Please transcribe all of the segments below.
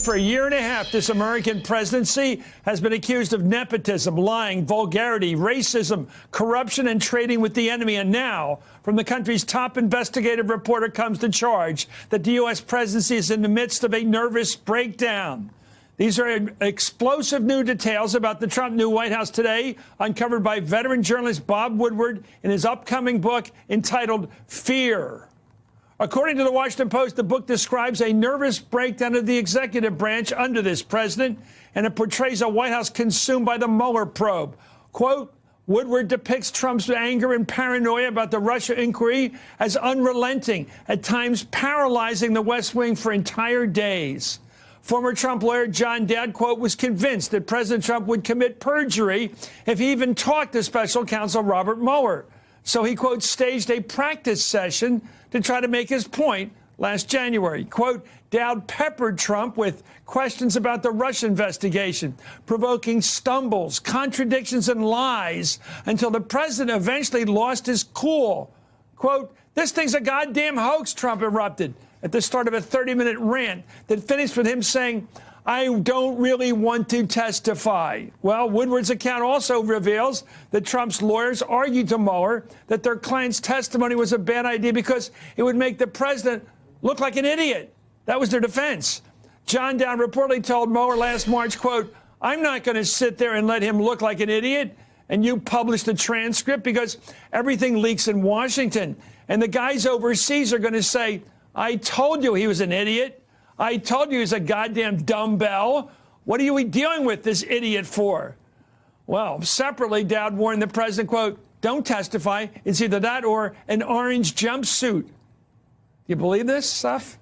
For a year and a half, this American presidency has been accused of nepotism, lying, vulgarity, racism, corruption, and trading with the enemy. And now, from the country's top investigative reporter comes the charge that the U.S. presidency is in the midst of a nervous breakdown. These are explosive new details about the Trump new White House today, uncovered by veteran journalist Bob Woodward in his upcoming book entitled Fear. According to the Washington Post, the book describes a nervous breakdown of the executive branch under this president, and it portrays a White House consumed by the Mueller probe. Quote, Woodward depicts Trump's anger and paranoia about the Russia inquiry as unrelenting, at times paralyzing the West Wing for entire days. Former Trump lawyer John Dowd, quote, was convinced that President Trump would commit perjury if he even talked to special counsel Robert Mueller. So he, quote, staged a practice session to try to make his point last January. Quote, Dowd peppered Trump with questions about the Russia investigation, provoking stumbles, contradictions, and lies until the president eventually lost his cool. Quote, this thing's a goddamn hoax, Trump erupted at the start of a 30-minute rant that finished with him saying, I don't really want to testify. Well, Woodward's account also reveals that Trump's lawyers argued to Mueller that their client's testimony was a bad idea because it would make the president look like an idiot. That was their defense. John Dowd reportedly told Mueller last March, quote, I'm not going to sit there and let him look like an idiot and you publish the transcript because everything leaks in Washington. And the guys overseas are going to say, I told you he was an idiot. I told you he's a goddamn dumbbell. What are we dealing with this idiot for? Well, separately, Dowd warned the president, quote, don't testify. It's either that or an orange jumpsuit. Do you believe this stuff?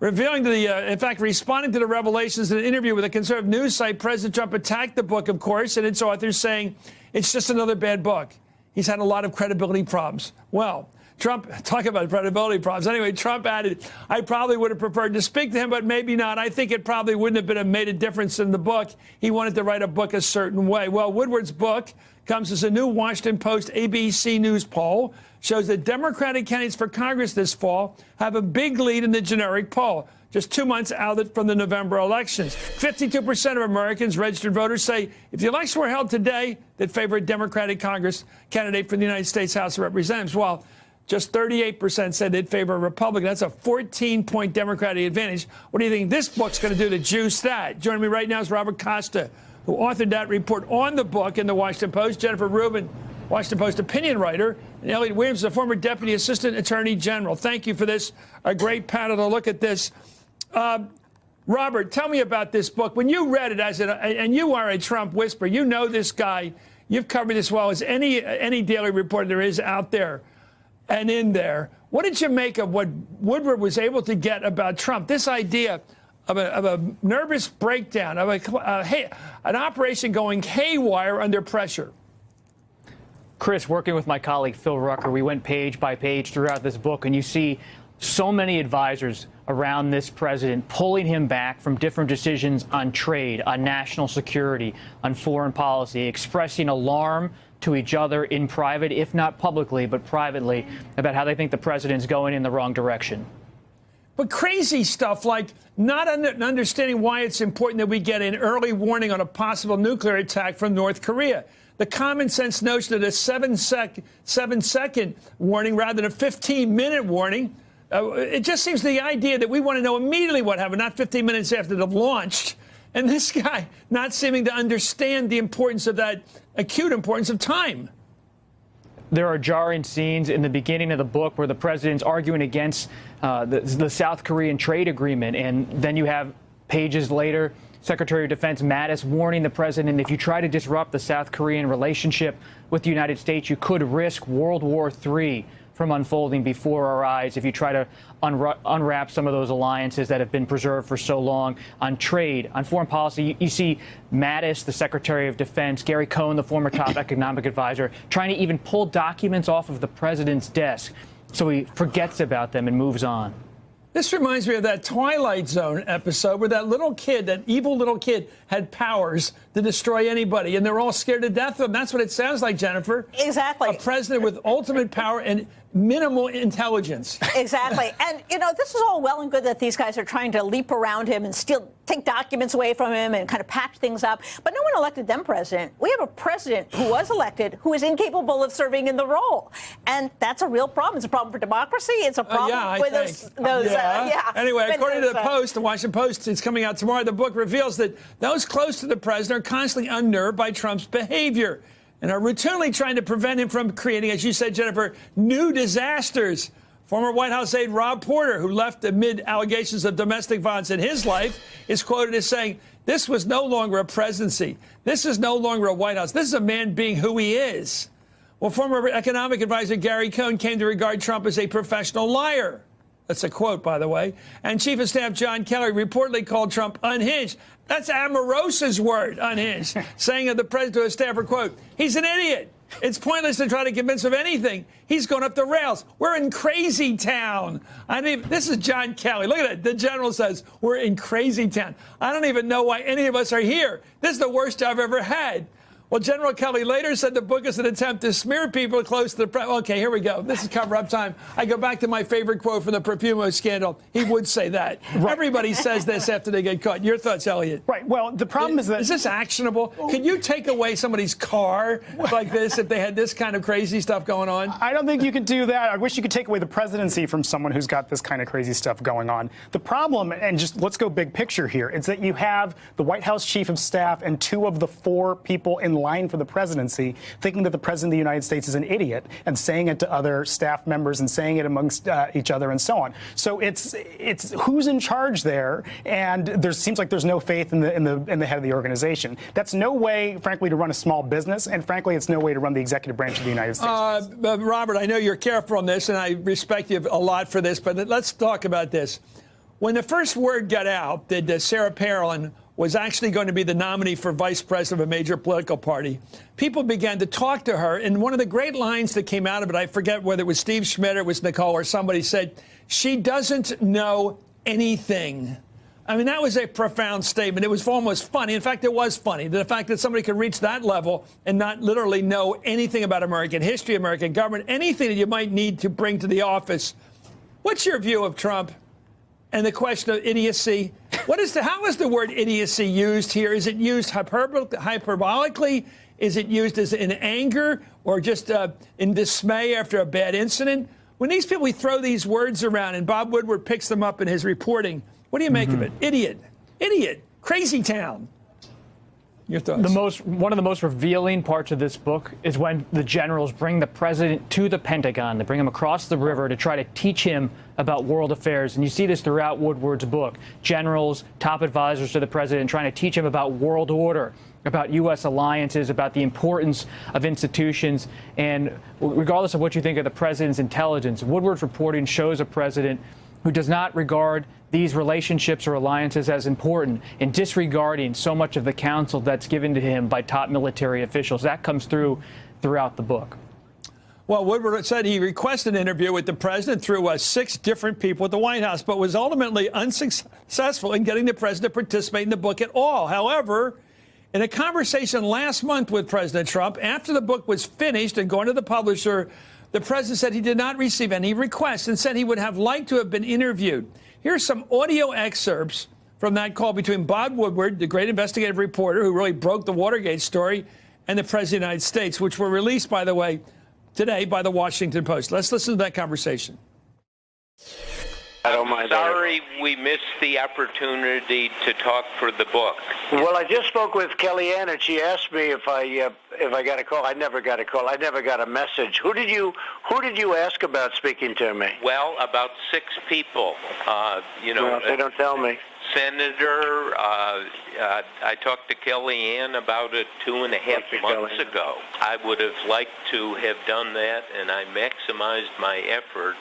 Revealing to in fact, responding to the revelations in an interview with a conservative news site, President Trump attacked the book, of course, and its authors saying it's just another bad book. He's had a lot of credibility problems. Well, Trump, talk about credibility problems. Anyway, Trump added, I probably would have preferred to speak to him, but maybe not. I think it probably wouldn't have made a difference in the book. He wanted to write a book a certain way. Well, Woodward's book comes as a new Washington Post ABC News poll, shows that Democratic candidates for Congress this fall have a big lead in the generic poll, just 2 months out from the November elections. 52% of Americans, registered voters, say if the election were held today, they'd favor a Democratic Congress candidate for the United States House of Representatives. While just 38% said they'd favor a Republican. That's a 14-point Democratic advantage. What do you think this book's going to do to juice that? Joining me right now is Robert Costa, who authored that report on the book in the Washington Post. Jennifer Rubin, Washington Post opinion writer. And Elliot Williams, the former Deputy Assistant Attorney General. Thank you for this. A great panel to look at this. Robert, tell me about this book. When you read it, and you are a Trump whisperer, you know this guy. You've covered this well as any daily reporter there is out there. And in there, what did you make of what Woodward was able to get about Trump? This idea of a nervous breakdown, of an operation going haywire under pressure. Chris, working with my colleague Phil Rucker, we went page by page throughout this book, and you see so many advisors around this president pulling him back from different decisions on trade, on national security, on foreign policy, expressing alarm to each other in private, if not publicly, but privately, about how they think the president's going in the wrong direction. But crazy stuff like not understanding why it's important that we get an early warning on a possible nuclear attack from North Korea. The common sense notion of a 7-second warning rather than a 15-minute warning. It just seems the idea that we want to know immediately what happened, not 15 minutes after they've launched. And this guy not seeming to understand the importance of that acute importance of time. There are jarring scenes in the beginning of the book where the president's arguing against the South Korean trade agreement. And then you have pages later, Secretary of Defense Mattis warning the president, if you try to disrupt the South Korean relationship with the United States, you could risk World War III from unfolding before our eyes if you try to unwrap some of those alliances that have been preserved for so long. On trade, on foreign policy, you see Mattis, the Secretary of Defense, Gary Cohn, the former top economic advisor, trying to even pull documents off of the president's desk so he forgets about them and moves on. This reminds me of that Twilight Zone episode where that little kid, that evil little kid, had powers to destroy anybody, and they're all scared to death of him. That's what it sounds like, Jennifer. Exactly. A president with ultimate power, and minimal intelligence. Exactly. And, you know, this is all well and good that these guys are trying to leap around him and take documents away from him and kind of patch things up. But no one elected them president. We have a president who was elected who is incapable of serving in the role. And that's a real problem. It's a problem for democracy. It's a problem with those. Anyway, according to the Post, the Washington Post, it's coming out tomorrow, the book reveals that those close to the president are constantly unnerved by Trump's behavior and are routinely trying to prevent him from creating, as you said, Jennifer, new disasters. Former White House aide Rob Porter, who left amid allegations of domestic violence in his life, is quoted as saying, "This was no longer a presidency. This is no longer a White House. This is a man being who he is." Well, former economic advisor Gary Cohn came to regard Trump as a professional liar. That's a quote, by the way. And Chief of Staff John Kelly reportedly called Trump unhinged. That's Omarosa's word, unhinged, saying of the president to his staffer, quote, "He's an idiot. It's pointless to try to convince him of anything. He's going up the rails. We're in crazy town." This is John Kelly. Look at it. The general says, "We're in crazy town." I don't even know why any of us are here. This is the worst job I've ever had. Well, General Kelly later said the book is an attempt to smear people close to the president. Okay, here we go. This is cover-up time. I go back to my favorite quote from the Profumo scandal. He would say that. Right. Everybody says this after they get caught. Your thoughts, Elliot? Right. Well, the problem is that... Is this actionable? Can you take away somebody's car like this if they had this kind of crazy stuff going on? I don't think you could do that. I wish you could take away the presidency from someone who's got this kind of crazy stuff going on. The problem, and just let's go big picture here, is that you have the White House Chief of Staff and 2 of the 4 people in line for the presidency thinking that the president of the United States is an idiot and saying it to other staff members and saying it amongst each other and so on. So it's who's in charge there, and there seems like there's no faith in the head of the organization. That's no way, frankly, to run a small business, and frankly, it's no way to run the executive branch of the United States. Robert, I know you're careful on this, and I respect you a lot for this, but let's talk about this. When the first word got out that Sarah Palin was actually going to be the nominee for vice president of a major political party, people began to talk to her. And one of the great lines that came out of it, I forget whether it was Steve Schmidt or it was Nicole or somebody, said, "She doesn't know anything." I mean, that was a profound statement. It was almost funny. In fact, it was funny. The fact that somebody could reach that level and not literally know anything about American history, American government, anything that you might need to bring to the office. What's your view of Trump and the question of idiocy? How is the word idiocy used here? Is it used hyperbolically? Is it used as in anger or just in dismay after a bad incident? When these people, we throw these words around, and Bob Woodward picks them up in his reporting, what do you make of it? Idiot, crazy town. Your thoughts? One of the most revealing parts of this book is when the generals bring the president to the Pentagon. They bring him across the river to try to teach him about world affairs. And you see this throughout Woodward's book. Generals, top advisors to the president, trying to teach him about world order, about U.S. alliances, about the importance of institutions. And regardless of what you think of the president's intelligence, Woodward's reporting shows a president who does not regard these relationships or alliances as important and disregarding so much of the counsel that's given to him by top military officials. That comes throughout the book. Well, Woodward said he requested an interview with the president through 6 different people at the White House, but was ultimately unsuccessful in getting the president to participate in the book at all. However, in a conversation last month with President Trump, after the book was finished and going to the publisher, the president said he did not receive any requests and said he would have liked to have been interviewed. Here's some audio excerpts from that call between Bob Woodward, the great investigative reporter who really broke the Watergate story, and the President of the United States, which were released, by the way, today by the Washington Post. Let's listen to that conversation. I'm sorry we missed the opportunity to talk for the book. Well, I just spoke with Kellyanne, and she asked me if I got a call. I never got a call. I never got a message. Who did you ask about speaking to me? Well, about 6 people. Well, they don't tell me. Senator, I talked to Kellyanne about it 2.5 months ago. I would have liked to have done that, and I maximized my effort.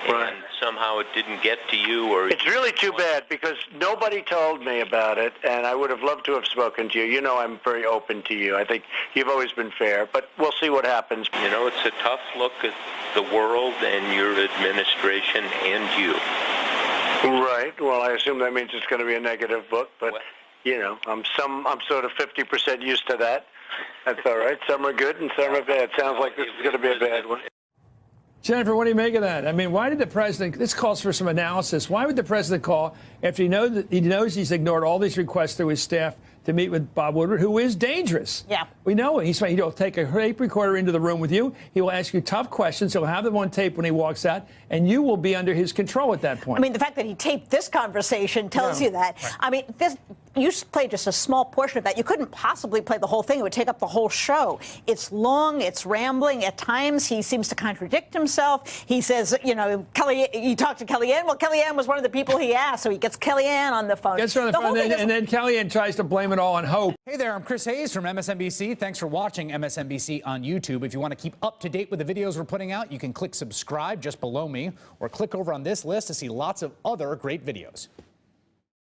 Right. And somehow it didn't get to you, or it's really too bad because nobody told me about it, and I would have loved to have spoken to you. You know, I'm very open to you. I think you've always been fair, but we'll see what happens. You know, it's a tough look at the world and your administration and you. Right. Well, I assume that means it's going to be a negative book, but you know, I'm sort of 50% used to that. That's all right. Some are good and some are bad. Sounds like this is going to be a bad one. Jennifer, what do you make of that? I mean, why did the president, this calls for some analysis. Why would the president call after he knows he's ignored all these requests through his staff to meet with Bob Woodward, who is dangerous? Yeah. We know it. He'll take a tape recorder into the room with you. He will ask you tough questions. He'll have them on tape when he walks out, and you will be under his control at that point. I mean, the fact that he taped this conversation tells you that. Right. I mean, you played just a small portion of that. You couldn't possibly play the whole thing. It would take up the whole show. It's long. It's rambling. At times, he seems to contradict himself. He says, you know, he talked to Kellyanne. Well, Kellyanne was one of the people he asked, so he gets Kellyanne on the phone. Gets her on the phone, and then Kellyanne tries to blame it all on Hope. Hey there, I'm Chris Hayes from MSNBC. Thanks for watching MSNBC on YouTube. If you want to keep up to date with the videos we're putting out, you can click subscribe just below me, or click over on this list to see lots of other great videos.